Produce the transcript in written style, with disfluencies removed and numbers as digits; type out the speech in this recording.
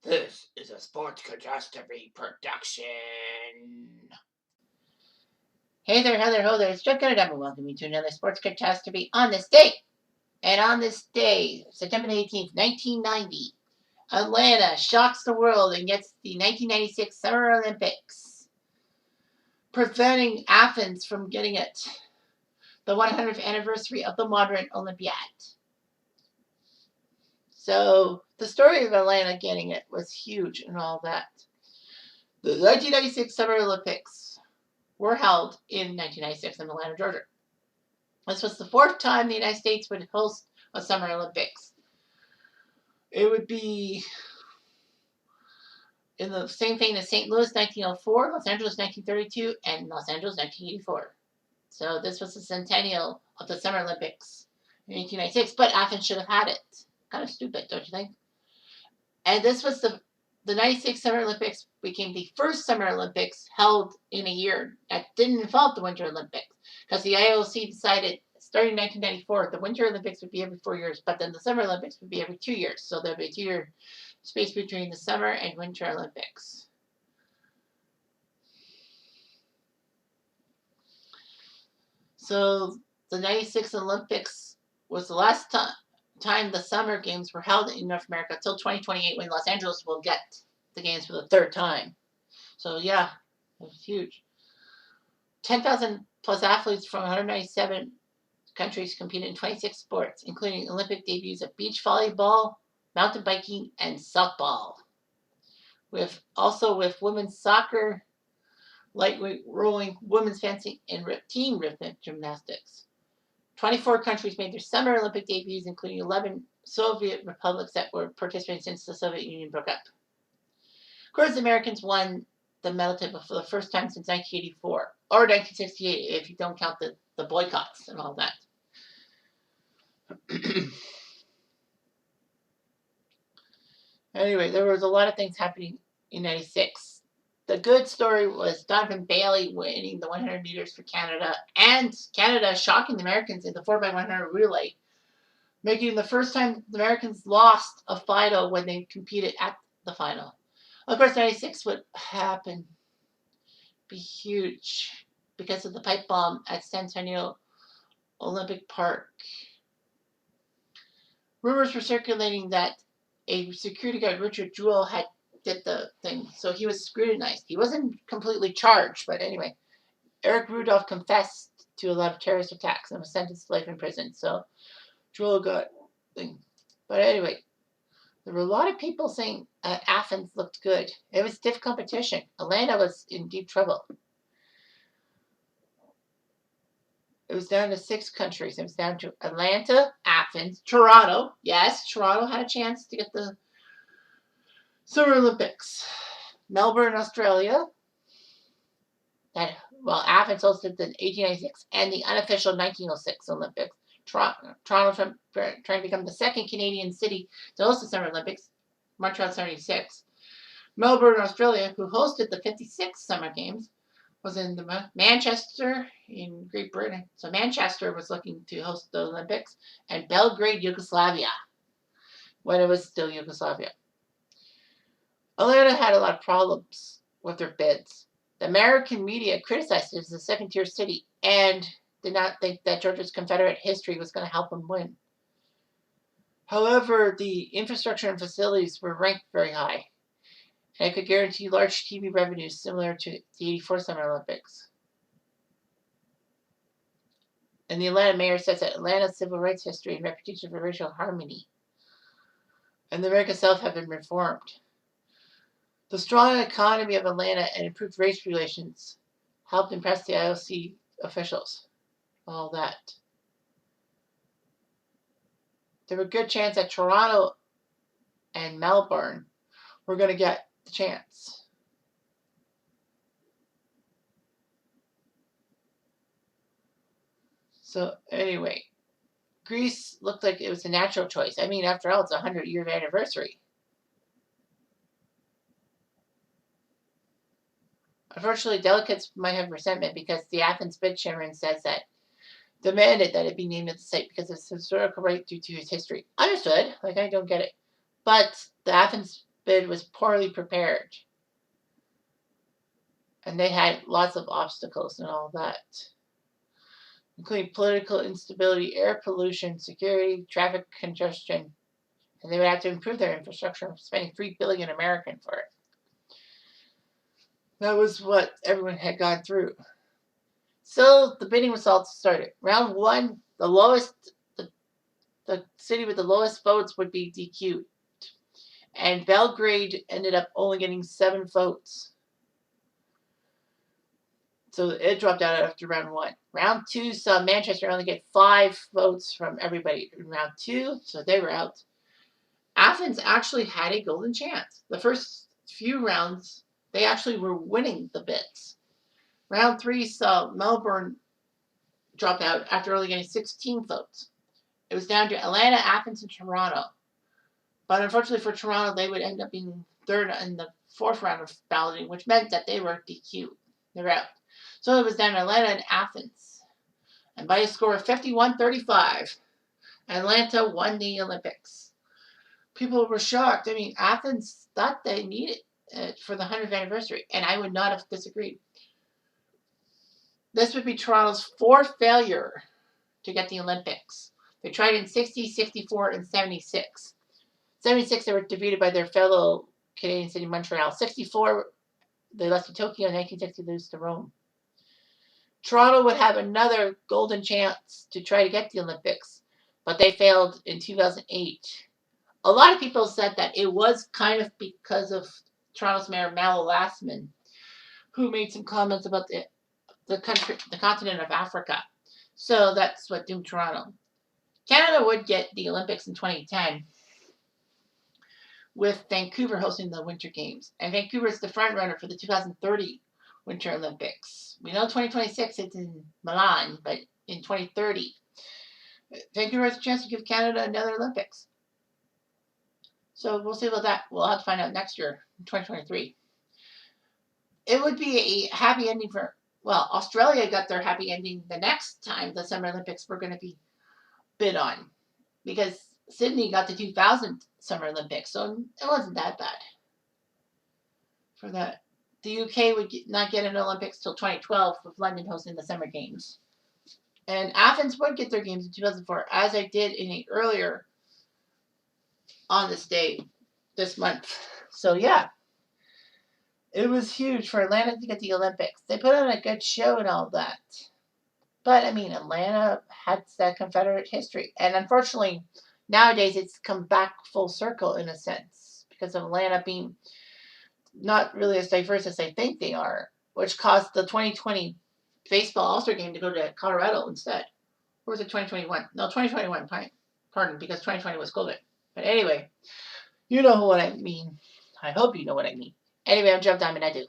This is a Sports Catastrophe production. Hey there, ho there, it's Chuck and welcome you to another Sports Catastrophe on this day. And on this day, September 18th, 1990, Atlanta shocks the world and gets the 1996 Summer Olympics, preventing Athens from getting it. The 100th anniversary of the modern Olympiad. So the story of Atlanta getting it was huge and all that. The 1996 Summer Olympics were held in 1996 in Atlanta, Georgia. This was the fourth time the United States would host a Summer Olympics. It would be in the same thing as St. Louis 1904, Los Angeles 1932, and Los Angeles 1984. So this was the centennial of the Summer Olympics in 1896, but Athens should have had it. Kind of stupid, don't you think? And this was the 96 Summer Olympics became the first Summer Olympics held in a year that didn't involve the Winter Olympics, because the IOC decided starting in 1994 the Winter Olympics would be every 4 years, but then the Summer Olympics would be every 2 years. So there'd be a 2-year space between the Summer and Winter Olympics. So the 96 Olympics was the last time the Summer Games were held in North America until 2028, when Los Angeles will get the games for the third time. So yeah, it was huge. 10,000 plus athletes from 197 countries competed in 26 sports, including Olympic debuts of beach volleyball, mountain biking, and softball. With women's soccer, lightweight rowing, women's fencing, and team rhythmic gymnastics. 24 countries made their Summer Olympic debuts, including 11 Soviet republics that were participating since the Soviet Union broke up. Of course, the Americans won the medal table for the first time since 1984, or 1968 if you don't count the boycotts and all that. Anyway, there was a lot of things happening in 96. The good story was Donovan Bailey winning the 100 meters for Canada, and Canada shocking the Americans in the 4x100 relay, making the first time the Americans lost a final when they competed at the final. Of course, 96 would happen, be huge, because of the pipe bomb at Centennial Olympic Park. Rumors were circulating that a security guard, Richard Jewell, did the thing, so he was scrutinized. He wasn't completely charged, but anyway, Eric Rudolph confessed to a lot of terrorist attacks and was sentenced to life in prison. So Jewell got thing. But anyway, there were a lot of people saying Athens looked good. It was stiff competition. Atlanta was in deep trouble. It was down to 6 countries. It was down to Atlanta, Athens, Toronto. Yes, Toronto had a chance to get the Summer Olympics. Melbourne, Australia. Athens hosted the 1896 and the unofficial 1906 Olympics. Toronto trying to become the second Canadian city to host the Summer Olympics. Montreal 76. Melbourne, Australia, who hosted the 56 Summer Games, was in the Manchester in Great Britain. So Manchester was looking to host the Olympics, and Belgrade, Yugoslavia, when it was still Yugoslavia. Atlanta had a lot of problems with their bids. The American media criticized it as a second-tier city and did not think that Georgia's Confederate history was going to help them win. However, the infrastructure and facilities were ranked very high, and it could guarantee large TV revenues similar to the 84 Summer Olympics. And the Atlanta mayor says that Atlanta's civil rights history and reputation for racial harmony and the American South have been reformed. The strong economy of Atlanta and improved race relations helped impress the IOC officials. All that. There were a good chance that Toronto and Melbourne were going to get the chance. So anyway, Greece looked like it was a natural choice. I mean, after all, it's a 100-year anniversary. Unfortunately, delegates might have resentment because the Athens bid chairman says that demanded that it be named at the site because of its historical right due to its history. Understood. Like, I don't get it. But the Athens bid was poorly prepared. And they had lots of obstacles and all that, including political instability, air pollution, security, traffic congestion. And they would have to improve their infrastructure, spending $3 billion American for it. That was what everyone had gone through. So the bidding results started. Round one, the city with the lowest votes would be DQ'd. And Belgrade ended up only getting 7 votes. So it dropped out after round one. Round two saw Manchester only get 5 votes from everybody in round two, so they were out. Athens actually had a golden chance. The first few rounds, they actually were winning the bids. Round three saw Melbourne drop out after only getting 16 votes. It was down to Atlanta, Athens, and Toronto. But unfortunately for Toronto, they would end up being third in the 4th round of balloting, which meant that they were DQ'd. They were out. So it was down to Atlanta and Athens. And by a score of 51-35, Atlanta won the Olympics. People were shocked. I mean, Athens thought they needed it for the 100th anniversary, and I would not have disagreed. This would be Toronto's 4th failure to get the Olympics. They tried in 60, 64, and 76. 76, they were defeated by their fellow Canadian city, Montreal. 64, they lost to Tokyo. 1960, lose to Rome. Toronto would have another golden chance to try to get the Olympics, but they failed in 2008. A lot of people said that it was kind of because of Toronto's mayor, Mallow Lastman, who made some comments about the continent of Africa. So that's what doomed Toronto. Canada would get the Olympics in 2010, with Vancouver hosting the Winter Games. And Vancouver is the front runner for the 2030 Winter Olympics. We know 2026 it's in Milan, but in 2030, Vancouver has a chance to give Canada another Olympics. So we'll see about that. We'll have to find out next year, in 2023. It would be a happy ending for, well, Australia got their happy ending the next time the Summer Olympics were going to be bid on, because Sydney got the 2000 Summer Olympics, so it wasn't that bad for that. The UK would not get an Olympics till 2012, with London hosting the Summer Games. And Athens would get their games in 2004, as I did in a earlier on this day, this month. So yeah, it was huge for Atlanta to get the Olympics. They put on a good show and all that. But I mean, Atlanta had that Confederate history. And unfortunately, nowadays it's come back full circle in a sense, because of Atlanta being not really as diverse as they think they are, which caused the 2020 baseball All-Star game to go to Colorado instead. Or was it 2021? No, 2021, pardon, because 2020 was COVID. But anyway, you know what I mean. I hope you know what I mean. Anyway, I'm Jeff Diamond. I do.